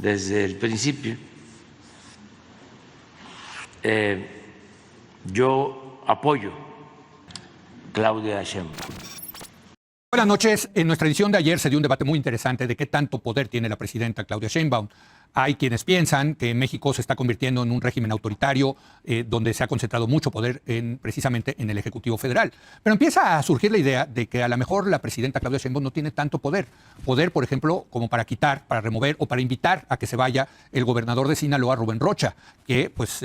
desde el principio. Yo apoyo a Claudia Sheinbaum. Buenas noches. En nuestra edición de ayer se dio un debate muy interesante de qué tanto poder tiene la presidenta Claudia Sheinbaum. Hay quienes piensan que México se está convirtiendo en un régimen autoritario donde se ha concentrado mucho poder precisamente en el Ejecutivo Federal. Pero empieza a surgir la idea de que a lo mejor la presidenta Claudia Sheinbaum no tiene tanto poder. Poder, por ejemplo, como para quitar, para remover o para invitar a que se vaya el gobernador de Sinaloa, Rubén Rocha, que, pues,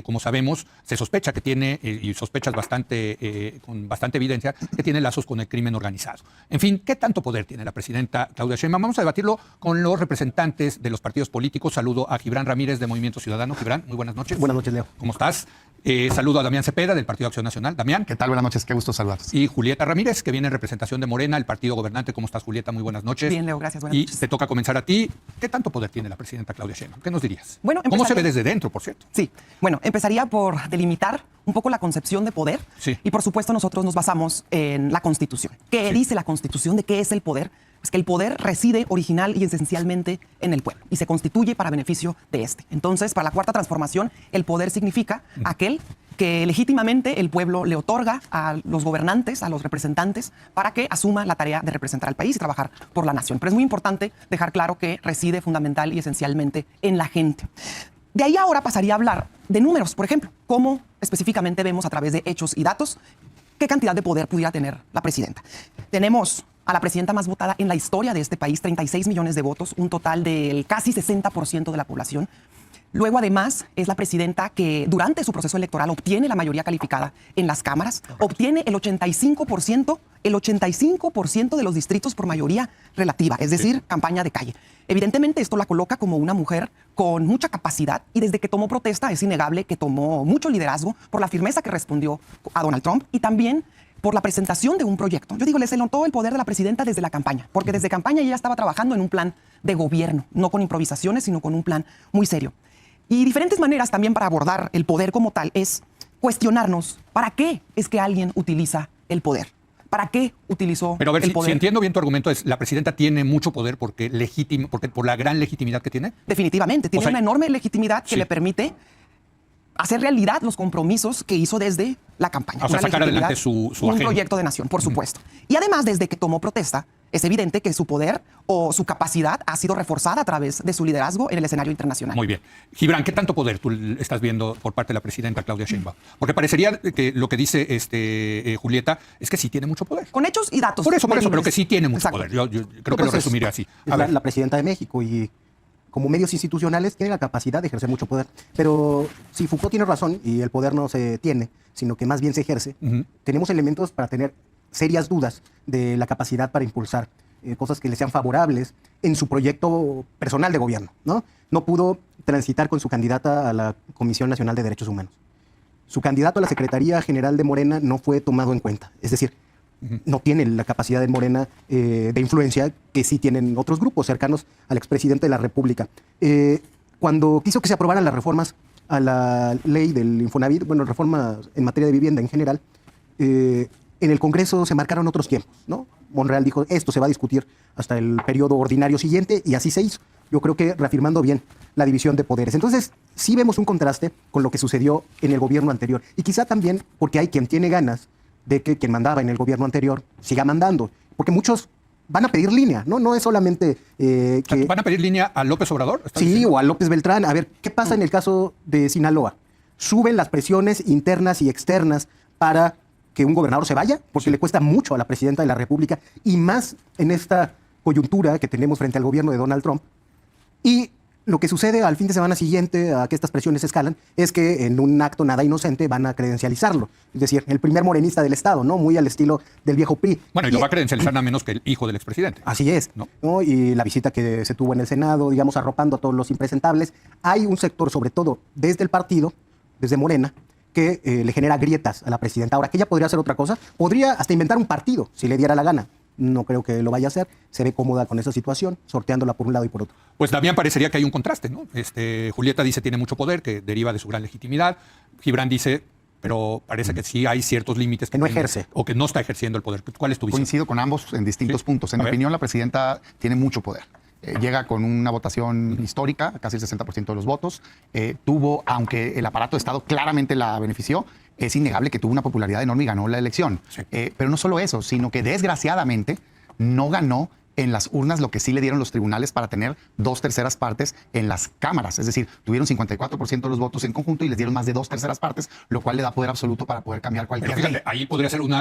como sabemos, se sospecha que tiene, y sospechas con bastante evidencia, que tiene lazos con el crimen organizado. En fin, ¿qué tanto poder tiene la presidenta Claudia Sheinbaum? Vamos a debatirlo con los representantes de los partidos políticos. Saludo a Gibran Ramírez de Movimiento Ciudadano. Gibran, muy buenas noches. Buenas noches, Leo. ¿Cómo estás? Saludo a Damián Cepeda del Partido Acción Nacional. Damián. ¿Qué tal? Buenas noches, qué gusto saludarlos. Y Julieta Ramírez, que viene en representación de Morena, el partido gobernante. ¿Cómo estás, Julieta? Muy buenas noches. Bien, Leo, gracias. Buenas noches. Y te toca comenzar a ti. ¿Qué tanto poder tiene la presidenta Claudia Sheinbaum? ¿Qué nos dirías? Bueno, ¿Cómo se ve desde dentro, por cierto? Sí, bueno, empezaría por delimitar un poco la concepción de poder. Sí. Y por supuesto nosotros nos basamos en la Constitución. ¿Qué dice la Constitución de qué es el poder? Pues que el poder reside original y esencialmente en el pueblo y se constituye para beneficio de este. Entonces, para la Cuarta Transformación, el poder significa aquel que legítimamente el pueblo le otorga a los gobernantes, a los representantes, para que asuma la tarea de representar al país y trabajar por la nación. Pero es muy importante dejar claro que reside fundamental y esencialmente en la gente. De ahí ahora pasaría a hablar de números, por ejemplo, cómo específicamente vemos a través de hechos y datos qué cantidad de poder pudiera tener la presidenta. Tenemos a la presidenta más votada en la historia de este país, 36 millones de votos, un total del casi 60% de la población. Luego, además, es la presidenta que durante su proceso electoral obtiene la mayoría calificada en las cámaras, obtiene el 85% de los distritos por mayoría relativa, es decir, campaña de calle. Evidentemente, esto la coloca como una mujer con mucha capacidad y desde que tomó protesta es innegable que tomó mucho liderazgo por la firmeza que respondió a Donald Trump y también por la presentación de un proyecto. Yo digo, se notó el poder de la presidenta desde la campaña, porque desde campaña ella estaba trabajando en un plan de gobierno, no con improvisaciones, sino con un plan muy serio. Y diferentes maneras también para abordar el poder como tal es cuestionarnos para qué es que alguien utiliza el poder. ¿Para qué utilizó Pero a ver, el poder? si entiendo bien tu argumento, es la presidenta tiene mucho poder porque por la gran legitimidad que tiene. Definitivamente, tiene una enorme legitimidad que le permite hacer realidad los compromisos que hizo desde la campaña. O sea, sacar adelante su un agenda. proyecto de nación, por supuesto. Y además, desde que tomó protesta, es evidente que su poder o su capacidad ha sido reforzada a través de su liderazgo en el escenario internacional. Muy bien. Gibran, ¿qué tanto poder tú estás viendo por parte de la presidenta Claudia Sheinbaum? Porque parecería que lo que dice Julieta es que sí tiene mucho poder. Con hechos y datos. Por eso, pero que sí tiene mucho Exacto. poder. Yo creo que lo resumiré así. Es la presidenta de México y como medios institucionales tiene la capacidad de ejercer mucho poder. Pero si Foucault tiene razón y el poder no se tiene, sino que más bien se ejerce, tenemos elementos para tener serias dudas de la capacidad para impulsar cosas que le sean favorables en su proyecto personal de gobierno, ¿no? No pudo transitar con su candidata a la Comisión Nacional de Derechos Humanos. Su candidato a la Secretaría General de Morena no fue tomado en cuenta. Es decir, no tiene la capacidad de Morena de influencia que sí tienen otros grupos cercanos al expresidente de la República. Cuando quiso que se aprobaran las reformas a la ley del Infonavit, bueno, reformas en materia de vivienda en general, en el Congreso se marcaron otros tiempos, ¿no? Monreal dijo, esto se va a discutir hasta el periodo ordinario siguiente, y así se hizo. Yo creo que reafirmando bien la división de poderes. Entonces, sí vemos un contraste con lo que sucedió en el gobierno anterior. Y quizá también porque hay quien tiene ganas de que quien mandaba en el gobierno anterior siga mandando. Porque muchos van a pedir línea, ¿no? No es solamente que... ¿Van a pedir línea a López Obrador? Sí, diciendo? O a López Beltrán. A ver, ¿qué pasa en el caso de Sinaloa? Suben las presiones internas y externas para que un gobernador se vaya, porque le cuesta mucho a la presidenta de la República, y más en esta coyuntura que tenemos frente al gobierno de Donald Trump. Y lo que sucede al fin de semana siguiente a que estas presiones escalan es que en un acto nada inocente van a credencializarlo. Es decir, el primer morenista del Estado, ¿no? Muy al estilo del viejo PRI. Bueno, y lo va a credencializar nada menos que el hijo del expresidente. Así es, ¿no? Y la visita que se tuvo en el Senado, digamos, arropando a todos los impresentables. Hay un sector, sobre todo desde el partido, desde Morena, que le genera grietas a la presidenta. Ahora, que ella podría hacer otra cosa, podría hasta inventar un partido, si le diera la gana. No creo que lo vaya a hacer. Se ve cómoda con esa situación, sorteándola por un lado y por otro. Pues también parecería que hay un contraste, ¿no? Julieta dice tiene mucho poder, que deriva de su gran legitimidad. Gibran dice, pero parece que sí hay ciertos límites que no ejerce. O que no está ejerciendo el poder. ¿Cuál es tu visión? Coincido con ambos en distintos puntos. En mi opinión, la presidenta tiene mucho poder. llega con una votación histórica, casi el 60% de los votos. Tuvo, aunque el aparato de Estado claramente la benefició, es innegable que tuvo una popularidad enorme y ganó la elección. Sí. Pero no solo eso, sino que desgraciadamente no ganó en las urnas lo que sí le dieron los tribunales para tener 2/3 partes en las cámaras. Es decir, tuvieron 54% de los votos en conjunto y les dieron más de 2/3 partes, lo cual le da poder absoluto para poder cambiar Pero cualquier fíjate, ley. ahí podría ser un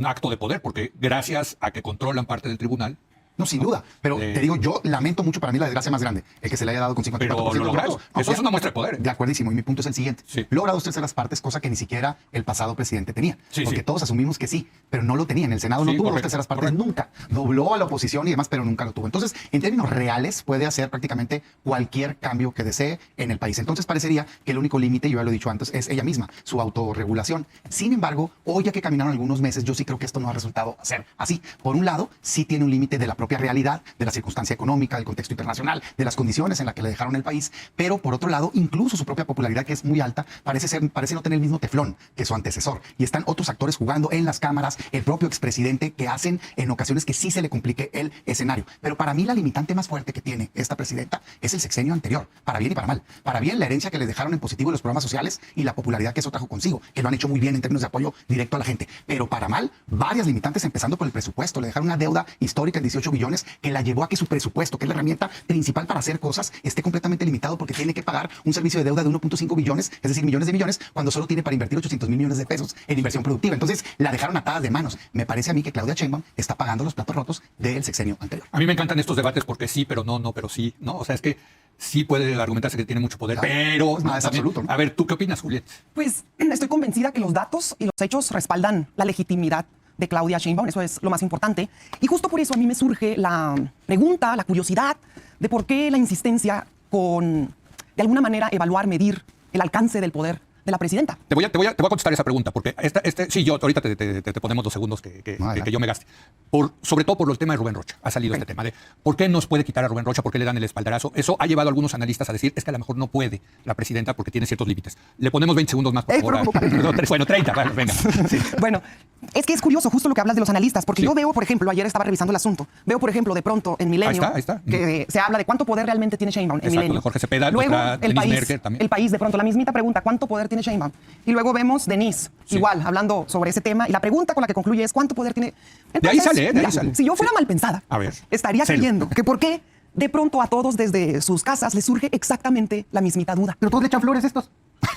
acto de poder, porque gracias a que controlan parte del tribunal. No, sin duda. Pero te digo, yo lamento mucho para mí la desgracia más grande, el que se le haya dado con 54% Pero lo de los lograron. votos. No, Eso es una muestra de poder. De acuerdísimo. Y mi punto es el siguiente. Sí. Logra 2/3 partes, cosa que ni siquiera el pasado presidente tenía. Sí, porque sí. todos asumimos que sí, pero no lo tenía. En el Senado no Sí, tuvo correcto, 2/3 partes correcto. nunca. Dobló a la oposición y demás, pero nunca lo tuvo. Entonces, en términos reales, puede hacer prácticamente cualquier cambio que desee en el país. Entonces, parecería que el único límite, yo ya lo he dicho antes, es ella misma, su autorregulación. Sin embargo, hoy ya que caminaron algunos meses, yo sí creo que esto no ha resultado ser así. Por un lado, sí tiene un límite de la propia realidad, de la circunstancia económica, del contexto internacional, de las condiciones en las que le dejaron el país, pero por otro lado, incluso su propia popularidad, que es muy alta, parece no tener el mismo teflón que su antecesor. Y están otros actores jugando en las cámaras, el propio expresidente, que hacen en ocasiones que sí se le complique el escenario. Pero para mí la limitante más fuerte que tiene esta presidenta es el sexenio anterior, para bien y para mal. Para bien, la herencia que le dejaron en positivo los programas sociales y la popularidad que eso trajo consigo, que lo han hecho muy bien en términos de apoyo directo a la gente. Pero para mal, varias limitantes, empezando por el presupuesto. Le dejaron una deuda histórica en 18 billones que la llevó a que su presupuesto, que es la herramienta principal para hacer cosas, esté completamente limitado porque tiene que pagar un servicio de deuda de 1.5 billones, es decir, millones de millones, cuando solo tiene para invertir 800,000 millones de pesos en inversión productiva. Entonces, la dejaron atadas de manos. Me parece a mí que Claudia Sheinbaum está pagando los platos rotos del sexenio anterior. A mí me encantan estos debates porque sí, pero no, no, pero sí, ¿no? O sea, es que sí puede argumentarse que tiene mucho poder, Claro. pero... Pues nada es también- absoluto, ¿no? A ver, ¿tú qué opinas, Juliet? Pues estoy convencida que los datos y los hechos respaldan la legitimidad de Claudia Sheinbaum, eso es lo más importante. Y justo por eso a mí me surge la pregunta, la curiosidad de por qué la insistencia con, de alguna manera, evaluar, medir el alcance del poder de la presidenta. Te voy a contestar esa pregunta, porque sí, yo ahorita te ponemos 2 segundos que yo me gaste. Sobre todo por el tema de Rubén Rocha. Ha salido este tema de por qué nos puede quitar a Rubén Rocha, por qué le dan el espaldarazo. Eso ha llevado a algunos analistas a decir es que a lo mejor no puede la presidenta porque tiene ciertos límites. Le ponemos 20 segundos más, por favor. Bueno, 30, venga. Sí. Bueno, es que es curioso justo lo que hablas de los analistas, porque Sí. yo veo, por ejemplo, ayer estaba revisando el asunto, veo, por ejemplo, de pronto en Milenio, Ahí está. que se habla de cuánto poder realmente tiene Sheinbaum en Exacto, Milenio. de Jorge Cepeda, luego nuestra el Denise país, Merker también. el país, de pronto, la mismita pregunta, ¿cuánto poder tiene Sheinbaum? Y luego vemos Denise, Sí. igual, hablando sobre ese tema, y la pregunta con la que concluye es ¿cuánto poder tiene? De ahí sale, de ahí mira, sale. Si yo fuera mal pensada, A ver, estaría serio. creyendo que por qué de pronto a todos desde sus casas les surge exactamente la mismita duda. Pero todos le echan flores estos.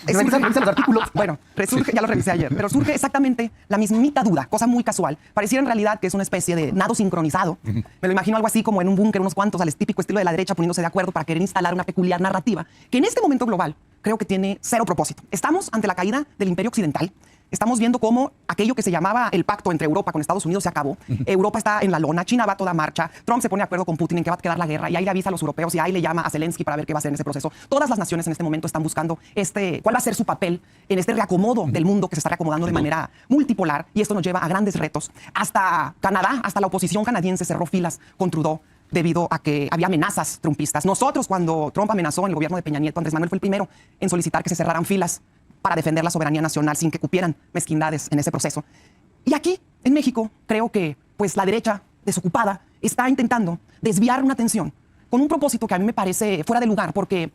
Revisa los artículos. Bueno, resurge, ya lo revisé ayer, pero surge exactamente la mismita duda, cosa muy casual. Pareciera en realidad que es una especie de nado sincronizado. Me lo imagino algo así como en un búnker, unos cuantos al típico estilo de la derecha poniéndose de acuerdo para querer instalar una peculiar narrativa que en este momento global creo que tiene cero propósito. Estamos ante la caída del imperio occidental. Estamos viendo cómo aquello que se llamaba el pacto entre Europa con Estados Unidos se acabó. Europa está en la lona, China va a toda marcha, Trump se pone de acuerdo con Putin en que va a quedar la guerra y ahí le avisa a los europeos y ahí le llama a Zelensky para ver qué va a hacer en ese proceso. Todas las naciones en este momento están buscando cuál va a ser su papel en este reacomodo del mundo que se está reacomodando de manera multipolar y esto nos lleva a grandes retos. Hasta Canadá, hasta la oposición canadiense cerró filas con Trudeau debido a que había amenazas trumpistas. Nosotros, cuando Trump amenazó en el gobierno de Peña Nieto, Andrés Manuel fue el primero en solicitar que se cerraran filas para defender la soberanía nacional sin que cupieran mezquindades en ese proceso. Y aquí, en México, creo que pues, la derecha desocupada está intentando desviar una atención con un propósito que a mí me parece fuera de lugar, porque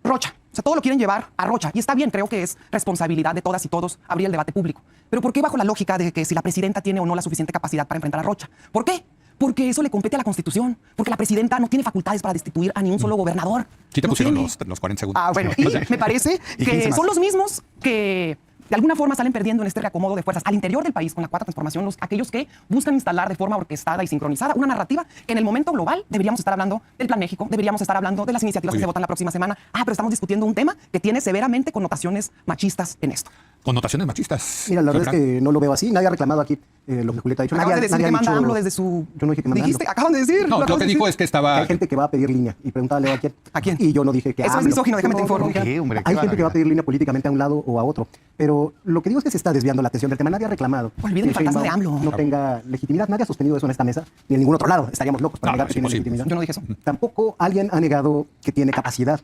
Rocha, o sea, todo lo quieren llevar a Rocha, y está bien, creo que es responsabilidad de todas y todos abrir el debate público. Pero ¿por qué bajo la lógica de que si la presidenta tiene o no la suficiente capacidad para enfrentar a Rocha? ¿Por qué? Porque eso le compete a la Constitución, porque la presidenta no tiene facultades para destituir a ni un solo gobernador. Sí te No pusieron tiene. los 40 segundos. Ah, bueno, y me parece ¿Y 15 que más? son los mismos que de alguna forma salen perdiendo en este reacomodo de fuerzas al interior del país con la cuarta transformación, aquellos que buscan instalar de forma orquestada y sincronizada una narrativa que en el momento global deberíamos estar hablando del Plan México, deberíamos estar hablando de las iniciativas Muy que se bien. votan la próxima semana. Pero estamos discutiendo un tema que tiene severamente connotaciones machistas en esto. Connotaciones machistas. Mira, la verdad Fran. es que no lo veo así. Nadie ha reclamado aquí lo que Julieta ha dicho. Acabas de decir nadie que ha manda dicho- AMLO desde su... Yo no dije que manda ¿Dijiste? AMLO. Acaban de decir. No, lo acabas que de dijo decir. es que Que estaba... hay gente que va a pedir línea y pregúntale a quién. ¿A quién? Y yo no dije que Eso es AMLO. misógino, déjame te No, informo. no, ¿Qué, hombre? Hay Qué gente que va a barbaridad. pedir línea políticamente a un lado o a otro. Pero lo que digo es que se está desviando la atención del tema. Nadie ha reclamado. Olviden el que fantasma de Sheinbaum AMLO. no tenga legitimidad. Nadie ha sostenido eso en esta mesa ni en ningún otro lado. Estaríamos locos para No, negar es que tiene imposible. legitimidad. Yo no dije eso. Tampoco alguien ha negado que tiene capacidad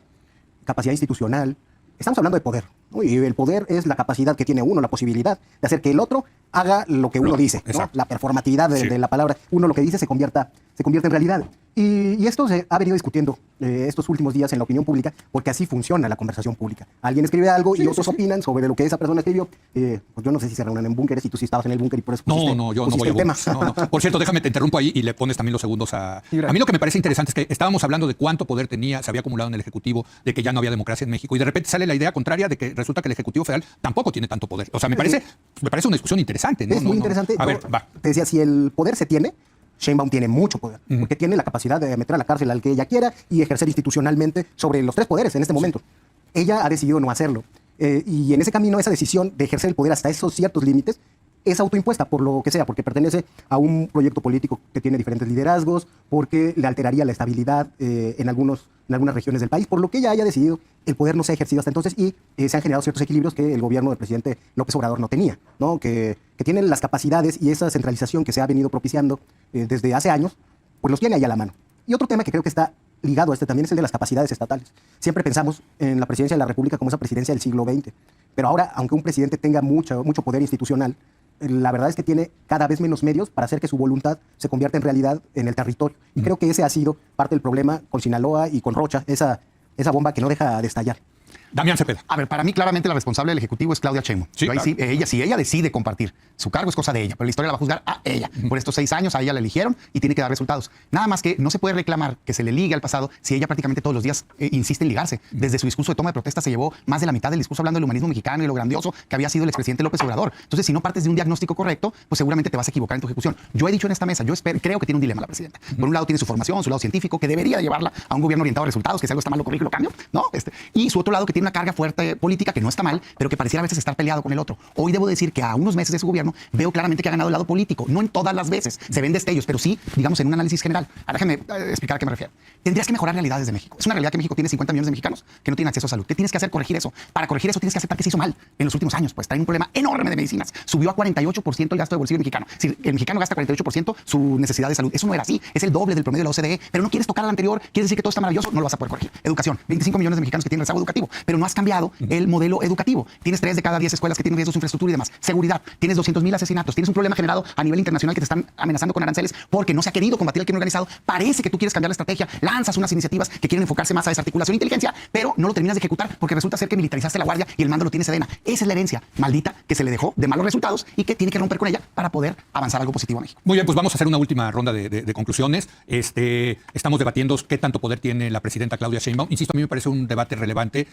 institucional. Estamos hablando de poder, ¿no? Y el poder es la capacidad que tiene uno, la posibilidad de hacer que el otro haga lo que uno dice, ¿no? Exacto. La performatividad Sí. de la palabra. Uno lo que dice se convierta en realidad. Y esto se ha venido discutiendo estos últimos días en la opinión pública, porque así funciona la conversación pública. Alguien escribe algo y otros opinan sobre lo que esa persona escribió. Pues yo no sé si se reúnen en búnkeres y tú sí estabas en el búnker y por eso pusiste, No, yo no pusiste voy a el tema. búnker. No. Por cierto, déjame te interrumpo ahí y le pones también los segundos a... Sí, gracias. A mí lo que me parece interesante es que estábamos hablando de cuánto poder se había acumulado en el Ejecutivo, de que ya no había democracia en México, y de repente sale la idea contraria de que resulta que el Ejecutivo Federal tampoco tiene tanto poder. O sea, me parece una discusión interesante, ¿no? Es muy interesante. A ver, va. Te decía, si el poder se tiene, Sheinbaum tiene mucho poder, porque tiene la capacidad de meter a la cárcel al que ella quiera y ejercer institucionalmente sobre los tres poderes en este momento. Ella ha decidido no hacerlo. Y en ese camino, esa decisión de ejercer el poder hasta esos ciertos límites es autoimpuesta por lo que sea, porque pertenece a un proyecto político que tiene diferentes liderazgos, porque le alteraría la estabilidad en algunas regiones del país, por lo que ella haya decidido, el poder no se ha ejercido hasta entonces y se han generado ciertos equilibrios que el gobierno del presidente López Obrador no tenía, ¿no? Que tienen las capacidades y esa centralización que se ha venido propiciando desde hace años, pues los tiene ahí a la mano. Y otro tema que creo que está ligado a este también es el de las capacidades estatales. Siempre pensamos en la presidencia de la República como esa presidencia del siglo XX, pero ahora, aunque un presidente tenga mucho poder institucional, la verdad es que tiene cada vez menos medios para hacer que su voluntad se convierta en realidad en el territorio. Y creo que ese ha sido parte del problema con Sinaloa y con Rocha, esa bomba que no deja de estallar. Damián Cepeda. A ver, para mí claramente la responsable del Ejecutivo es Claudia Sheinbaum. Sí, Yo ahí claro. si ella decide compartir su cargo es cosa de ella, pero la historia la va a juzgar a ella. Por estos 6 años a ella la eligieron y tiene que dar resultados. Nada más que no se puede reclamar que se le ligue al pasado si ella prácticamente todos los días insiste en ligarse. Desde su discurso de toma de protesta se llevó más de la mitad del discurso hablando del humanismo mexicano y lo grandioso que había sido el expresidente López Obrador. Entonces, si no partes de un diagnóstico correcto, pues seguramente te vas a equivocar en tu ejecución. Yo he dicho en esta mesa, creo que tiene un dilema la presidenta. Por un lado tiene su formación, su lado científico, que debería llevarla a un gobierno orientado a resultados, que si algo está mal lo corrijo y lo cambio, ¿no? Y su otro lado que tiene una carga fuerte política que no está mal, pero que pareciera a veces estar peleado con el otro. Hoy debo decir que a unos meses de su gobierno veo claramente que ha ganado el lado político. No en todas las veces se ven destellos, pero sí, digamos, en un análisis general. Ahora déjame explicar a qué me refiero. Tendrías que mejorar realidades de México. Es una realidad que México tiene 50 millones de mexicanos que no tienen acceso a salud. ¿Qué tienes que hacer? Corregir eso. Para corregir eso tienes que aceptar que se hizo mal en los últimos años. Pues trae un problema enorme de medicinas. Subió a 48% el gasto de bolsillo mexicano. Si el mexicano gasta 48% su necesidad de salud, eso no era así. Es el doble del promedio de la OCDE. Pero no quieres tocar al anterior. Quieres decir que todo está maravilloso. No lo vas a poder corregir. Educación. 25 millones de mexicanos que tienen rezago educativo. Pero no has cambiado el modelo educativo. Tienes 3 de cada 10 escuelas que tienen riesgos de infraestructura y demás. Seguridad. Tienes 200,000 asesinatos. Tienes un problema generado a nivel internacional que te están amenazando con aranceles porque no se ha querido combatir el crimen organizado. Parece que tú quieres cambiar la estrategia. Lanzas unas iniciativas que quieren enfocarse más a desarticulación e inteligencia, pero no lo terminas de ejecutar porque resulta ser que militarizaste la guardia y el mando lo tiene Sedena. Esa es la herencia maldita que se le dejó de malos resultados y que tiene que romper con ella para poder avanzar algo positivo a México. Muy bien, pues vamos a hacer una última ronda de conclusiones. Estamos debatiendo qué tanto poder tiene la presidenta Claudia Sheinbaum. Insisto, a mí me parece un debate relevante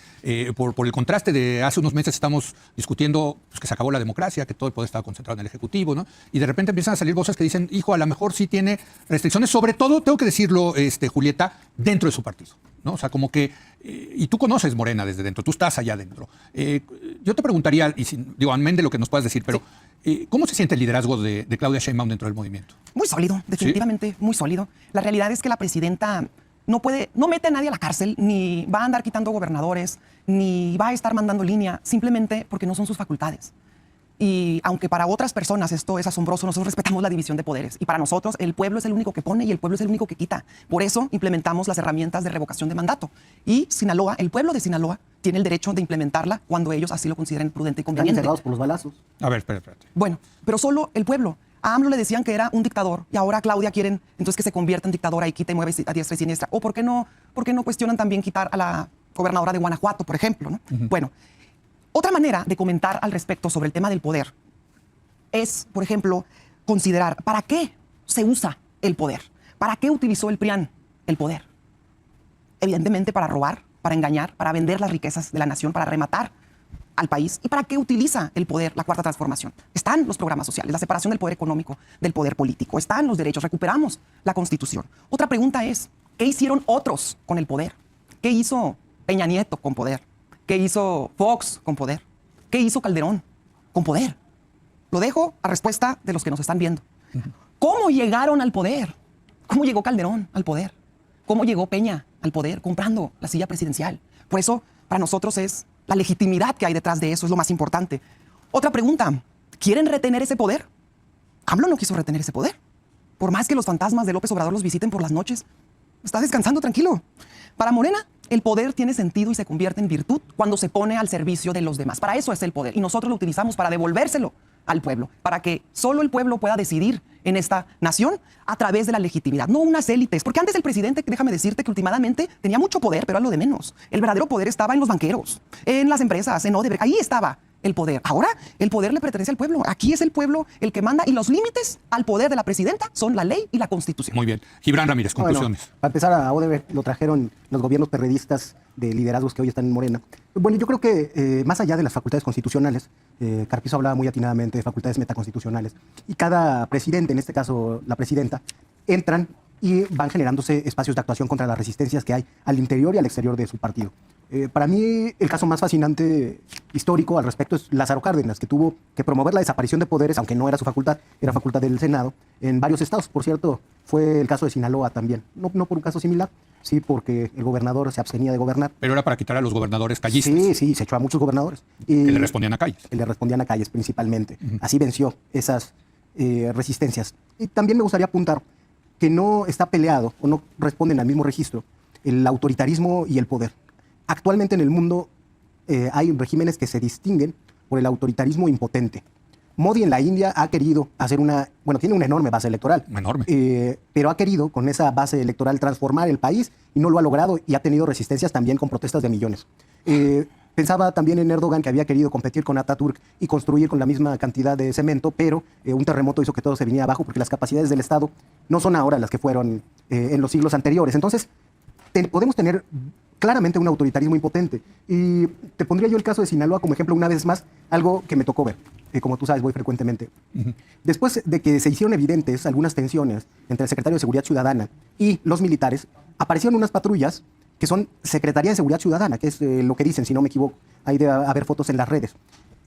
por el contraste de hace unos meses estamos discutiendo pues, que se acabó la democracia, que todo el poder estaba concentrado en el Ejecutivo, ¿no? Y de repente empiezan a salir voces que dicen, hijo, a lo mejor sí tiene restricciones, sobre todo, tengo que decirlo, Julieta, dentro de su partido, ¿no? O sea, como que, y tú conoces Morena desde dentro, tú estás allá adentro. Yo te preguntaría, y digo, amén de lo que nos puedas decir, pero ¿cómo se siente el liderazgo de Claudia Sheinbaum dentro del movimiento? Muy sólido, definitivamente muy sólido. La realidad es que la presidenta no mete a nadie a la cárcel, ni va a andar quitando gobernadores, ni va a estar mandando línea, simplemente porque no son sus facultades. Y aunque para otras personas esto es asombroso, nosotros respetamos la división de poderes. Y para nosotros el pueblo es el único que pone y el pueblo es el único que quita. Por eso implementamos las herramientas de revocación de mandato. Y Sinaloa, el pueblo de Sinaloa, tiene el derecho de implementarla cuando ellos así lo consideren prudente y Están conveniente. encerrados por los balazos. A ver, espérate. Bueno, pero solo el pueblo. A AMLO le decían que era un dictador y ahora a Claudia quieren entonces que se convierta en dictadora y quita y mueve a diestra y siniestra. O ¿por qué no cuestionan también quitar a la gobernadora de Guanajuato, por ejemplo, ¿no? Bueno, otra manera de comentar al respecto sobre el tema del poder es, por ejemplo, considerar ¿para qué se usa el poder? ¿Para qué utilizó el PRIAN el poder? Evidentemente para robar, para engañar, para vender las riquezas de la nación, para rematar al país. ¿Y para qué utiliza el poder la Cuarta Transformación? Están los programas sociales, la separación del poder económico del poder político, están los derechos, recuperamos la Constitución. Otra pregunta es, ¿qué hicieron otros con el poder? ¿Qué hizo Peña Nieto con poder? ¿Qué hizo Fox con poder? ¿Qué hizo Calderón con poder? Lo dejo a respuesta de los que nos están viendo. ¿Cómo llegaron al poder? ¿Cómo llegó Calderón al poder? ¿Cómo llegó Peña al poder? Comprando la silla presidencial. Por eso, para nosotros es la legitimidad que hay detrás de eso, es lo más importante. Otra pregunta, ¿quieren retener ese poder? AMLO no quiso retener ese poder. Por más que los fantasmas de López Obrador los visiten por las noches, está descansando tranquilo. Para Morena, el poder tiene sentido y se convierte en virtud cuando se pone al servicio de los demás. Para eso es el poder. Y nosotros lo utilizamos para devolvérselo al pueblo, para que solo el pueblo pueda decidir en esta nación a través de la legitimidad, no unas élites. Porque antes el presidente, déjame decirte que últimamente tenía mucho poder, pero era lo de menos. El verdadero poder estaba en los banqueros, en las empresas, en Odebrecht. Ahí estaba el poder. Ahora el poder le pertenece al pueblo. Aquí es el pueblo el que manda y los límites al poder de la presidenta son la ley y la Constitución. Muy bien. Gibran Ramírez, conclusiones. Bueno, para empezar, a Odebrecht lo trajeron los gobiernos perredistas de liderazgos que hoy están en Morena. Bueno, yo creo que más allá de las facultades constitucionales, Carpizo hablaba muy atinadamente de facultades metaconstitucionales, y cada presidente, en este caso la presidenta, entran y van generándose espacios de actuación contra las resistencias que hay al interior y al exterior de su partido. Para mí, el caso más fascinante histórico al respecto es Lázaro Cárdenas, que tuvo que promover la desaparición de poderes, aunque no era su facultad, era facultad del Senado, en varios estados. Por cierto, fue el caso de Sinaloa también. No por un caso similar, sí porque el gobernador se abstenía de gobernar. Pero era para quitar a los gobernadores callistas. Sí, se echó a muchos gobernadores. Que le respondían a Calles. Que le respondían a Calles principalmente. Así venció esas resistencias. Y también me gustaría apuntar que no está peleado o no responden al mismo registro el autoritarismo y el poder. Actualmente en el mundo hay regímenes que se distinguen por el autoritarismo impotente. Modi en la India ha querido hacer tiene una enorme base electoral. Enorme. Pero ha querido con esa base electoral transformar el país y no lo ha logrado y ha tenido resistencias también con protestas de millones. Pensaba también en Erdogan, que había querido competir con Atatürk y construir con la misma cantidad de cemento, pero un terremoto hizo que todo se viniera abajo porque las capacidades del Estado no son ahora las que fueron en los siglos anteriores. Entonces, podemos tener claramente un autoritarismo impotente. Y te pondría yo el caso de Sinaloa como ejemplo una vez más, algo que me tocó ver. Como tú sabes, voy frecuentemente. Después de que se hicieron evidentes algunas tensiones entre el secretario de Seguridad Ciudadana y los militares, aparecieron unas patrullas que son Secretaría de Seguridad Ciudadana, que es lo que dicen, si no me equivoco. Ahí debe haber fotos en las redes.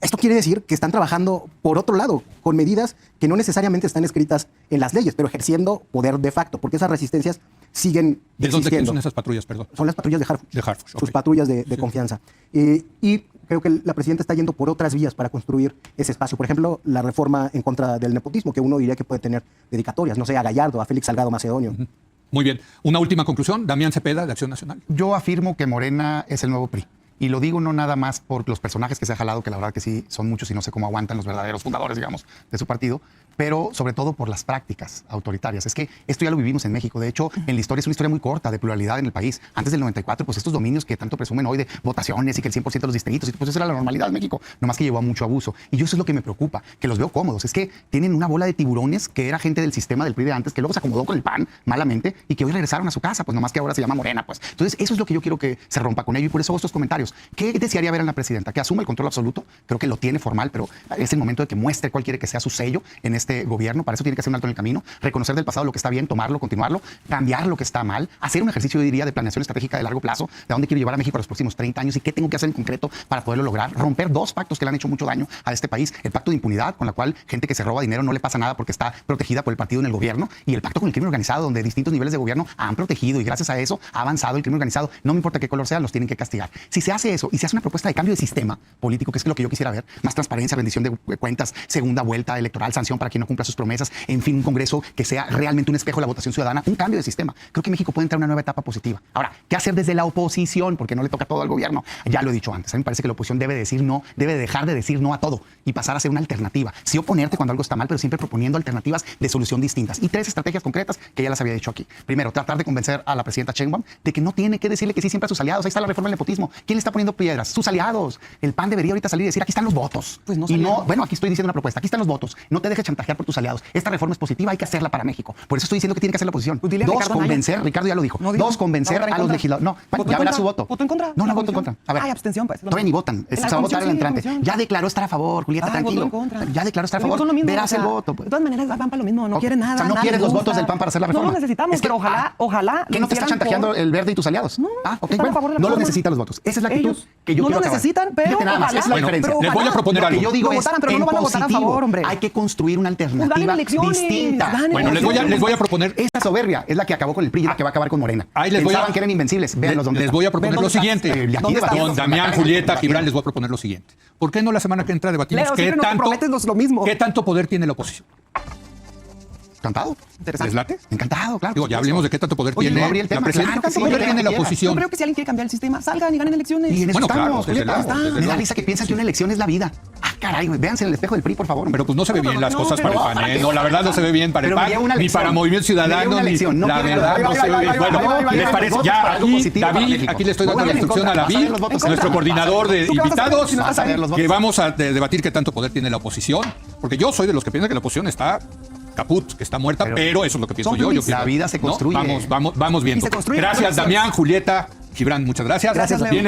Esto quiere decir que están trabajando por otro lado, con medidas que no necesariamente están escritas en las leyes, pero ejerciendo poder de facto, porque esas resistencias siguen ¿De dónde existiendo. son esas patrullas, perdón? Son las patrullas de Harfuch. De Harfuch, Sus ok. patrullas de confianza. Y creo que la presidenta está yendo por otras vías para construir ese espacio. Por ejemplo, la reforma en contra del nepotismo, que uno diría que puede tener dedicatorias, no sé, a Gallardo, a Félix Salgado Macedonio. Muy bien. Una última conclusión. Damián Cepeda, de Acción Nacional. Yo afirmo que Morena es el nuevo PRI. Y lo digo no nada más por los personajes que se ha jalado, que la verdad que sí son muchos y no sé cómo aguantan los verdaderos fundadores, digamos, de su partido, pero sobre todo por las prácticas autoritarias. Es que esto ya lo vivimos en México. De hecho, en la historia es una historia muy corta de pluralidad en el país. Antes del 94, pues estos dominios que tanto presumen hoy de votaciones y que el 100% de los distritos, y pues eso era la normalidad en México, nomás que llevó a mucho abuso. Y yo eso es lo que me preocupa, que los veo cómodos. Es que tienen una bola de tiburones que era gente del sistema del PRI de antes, que luego se acomodó con el PAN malamente y que hoy regresaron a su casa, pues nomás que ahora se llama Morena, pues. Entonces, eso es lo que yo quiero que se rompa con ello y por eso hago estos comentarios. ¿Qué desearía ver en la presidenta? Que asuma el control absoluto. Creo que lo tiene formal, pero es el momento de que muestre cuál quiere que sea su sello en este gobierno. Para eso tiene que hacer un alto en el camino, reconocer del pasado lo que está bien, tomarlo, continuarlo, cambiar lo que está mal, hacer un ejercicio, yo diría, de planeación estratégica de largo plazo, de dónde quiero llevar a México los próximos 30 años y qué tengo que hacer en concreto para poderlo lograr. Romper dos pactos que le han hecho mucho daño a este país. El pacto de impunidad, con la cual gente que se roba dinero no le pasa nada porque está protegida por el partido en el gobierno, y el pacto con el crimen organizado, donde distintos niveles de gobierno han protegido y gracias a eso ha avanzado el crimen organizado. No me importa qué color sea, los tienen que castigar. Si se hace eso y se hace una propuesta de cambio de sistema político, que es lo que yo quisiera ver, más transparencia, rendición de cuentas, segunda vuelta electoral, sanción para quien no cumpla sus promesas, en fin, un Congreso que sea realmente un espejo de la votación ciudadana, un cambio de sistema. Creo que México puede entrar a una nueva etapa positiva. Ahora, ¿qué hacer desde la oposición? Porque no le toca todo al gobierno. Ya lo he dicho antes. A mí me parece que la oposición debe decir no, debe dejar de decir no a todo y pasar a ser una alternativa. Sí oponerte cuando algo está mal, pero siempre proponiendo alternativas de solución distintas. Y 3 estrategias concretas que ya las había dicho aquí. Primero, tratar de convencer a la presidenta Sheinbaum de que no tiene que decirle que sí siempre a sus aliados. Ahí está la reforma del nepotismo. ¿Quién le está poniendo piedras? Sus aliados. El PAN debería ahorita salir y decir, aquí están los votos. Pues no y no, salieron. bueno, aquí estoy diciendo una propuesta. Aquí están los votos. No te dejes chantajear por tus aliados. Esta reforma es positiva, hay que hacerla para México. Por eso estoy diciendo que tiene que hacer la oposición. Pues dile a 2, Ricardo Anaya. convencer, Ricardo ya lo dijo. No dijo. 2, convencer Va a votar en a los contra. legisladores. No, ¿Votó en ya verá contra? su voto. ¿Votó en contra? No, ¿En no la votó en comisión? contra. A ver. Ay, abstención, pues. Todavía ni votan. En la Se va a votar comisión, el sí, en la entrante. comisión. Ya declaró estar a favor, Julieta, Ay, votó tranquilo. en contra. Ya declaró estar a Digo, favor. son lo mismo, Verás o sea, el voto. Pues. De todas maneras, van para lo mismo. No Ok. quieren nada. O sea, no nada quieres les los votos gusta. del PAN para hacer la reforma. No los necesitamos, Es que, pero ojalá. ¿Qué no te está hicieran chantajeando por- el verde y tus aliados? No, ok, están a bueno. favor de la No los reforma. necesitan los votos. Esa es la actitud Ellos que yo no quiero los acabar. necesitan, pero Fíjate nada más, ojalá. esa es la Bueno, diferencia. pero Les voy a proponer Lo que algo. yo digo No es, votaran, pero no en lo van a votar a positivo, favor, hombre. hay que construir una ganen alternativa elecciones, distinta. ganen Bueno, les voy a proponer. Esta soberbia es la que acabó con el PRI y la que va a acabar con Morena. Ahí les voy a- Pensaban que eran invencibles. Véanlos dónde Les están. voy a proponer Ven, lo ¿dónde siguiente. estás? Y aquí ¿Dónde debatiendo. Don Damián, Julieta, Gibran, les voy a proponer lo siguiente. ¿Por qué no la semana que entra debatimos Leo, siempre nos prometes lo mismo. qué tanto poder tiene la oposición? Encantado. ¿Les late? Encantado, claro. Digo, ya hablemos de qué tanto poder Oye, tiene no abrí el la tema, presidenta. claro que ¿Qué tanto sí, poder yo tiene la quiera. Yo oposición? creo que si alguien quiere cambiar el sistema, salgan y ganen elecciones. Y en eso Bueno, claro, estamos, desde Julieta. luego, desde Me da luego. risa que piensan que una elección es la vida. caray, güey, véanse en el espejo del PRI, por favor. Pero pues no se ve bien las no, cosas pero para el PAN, ¿eh? No, la verdad no se ve bien para el Pero me PAN, lleva una ni lección. para Movimiento Me Ciudadano, lleva una ni lección. No la quiero- verdad no se ve bien. Bueno, ¿les parece? Ya aquí, David, aquí le estoy dando la instrucción a David, nuestro coordinador de ¿Tú qué vas a hacer invitados, si no estás ahí? que vamos a debatir qué tanto poder tiene la oposición, porque yo soy de los que piensan que la oposición está caput, que está muerta, pero eso es lo que pienso son yo. felices. Pienso- La vida se ¿no? construye. Vamos viendo. Y se construye con Gracias, elecciones. Damián, Julieta, Gibran, muchas gracias. Gracias, Leo. Viene